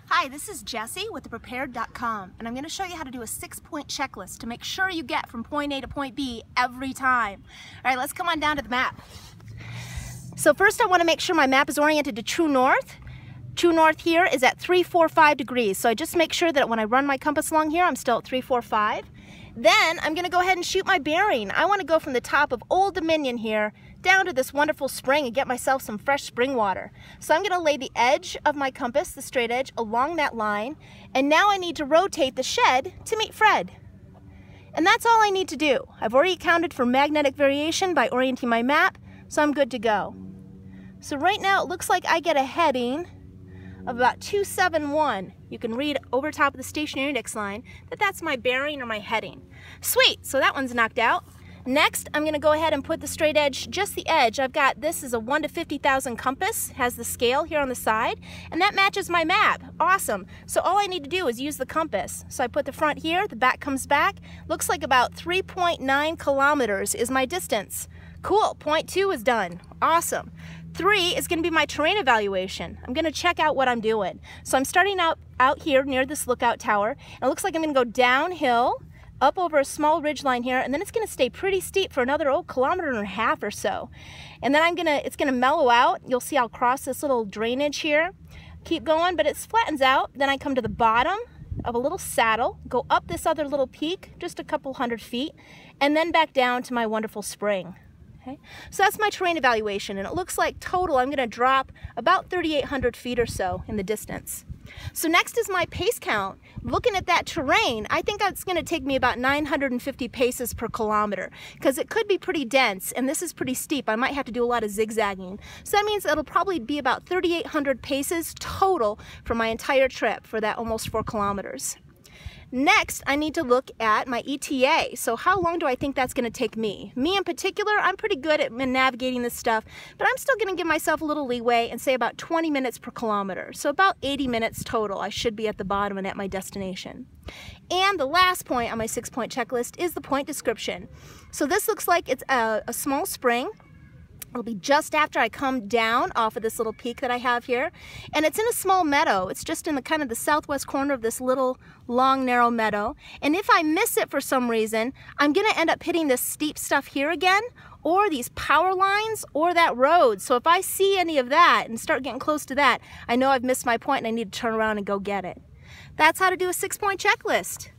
Hi, this is Jessie with theprepared.com, and I'm going to show you how to do a 6-point checklist to make sure you get from point A to point B every time. All right, let's come on down to the map. So first I want to make sure my map is oriented to true north. True north here is at 345 degrees, so I just make sure that when I run my compass along here, I'm still at 345. Then I'm going to go ahead and shoot my bearing. I want to go from the top of Old Dominion here down to this wonderful spring and get myself some fresh spring water. So I'm going to lay the edge of my compass, the straight edge, along that line. And now I need to rotate the shed to meet Fred. And that's all I need to do. I've already accounted for magnetic variation by orienting my map, so I'm good to go. So right now it looks like I get a heading of about 271. You can read over top of the stationary index line that that's my bearing or my heading. Sweet, so that one's knocked out. Next, I'm gonna go ahead and put the straight edge, just the edge. I've got, this is a 1 to 50,000 compass, has the scale here on the side, and that matches my map. Awesome. So all I need to do is use the compass. So I put the front here, the back comes back. Looks like about 3.9 kilometers is my distance. Cool, point 2 is done. Awesome. 3 is going to be my terrain evaluation. I'm going to check out what I'm doing. So I'm starting out here near this lookout tower. And it looks like I'm going to go downhill, up over a small ridge line here, and then it's going to stay pretty steep for another kilometer and a half or so. And then it's going to mellow out. You'll see I'll cross this little drainage here. Keep going, but it flattens out. Then I come to the bottom of a little saddle, go up this other little peak, just a couple hundred feet, and then back down to my wonderful spring. Okay. So that's my terrain evaluation, and it looks like total I'm going to drop about 3,800 feet or so in the distance. So next is my pace count. Looking at that terrain, I think it's going to take me about 950 paces per kilometer because it could be pretty dense, and this is pretty steep. I might have to do a lot of zigzagging. So that means it'll probably be about 3,800 paces total for my entire trip for that almost 4 kilometers. Next, I need to look at my ETA. So how long do I think that's going to take me? Me in particular, I'm pretty good at navigating this stuff, but I'm still going to give myself a little leeway and say about 20 minutes per kilometer. So about 80 minutes total. I should be at the bottom and at my destination. And the last point on my 6-point checklist is the point description. So this looks like it's a small spring. It'll be just after I come down off of this little peak that I have here. And it's in a small meadow. It's just in the kind of the southwest corner of this little long narrow meadow. And if I miss it for some reason, I'm going to end up hitting this steep stuff here again, or these power lines, or that road. So if I see any of that and start getting close to that, I know I've missed my point and I need to turn around and go get it. That's how to do a 6-point checklist.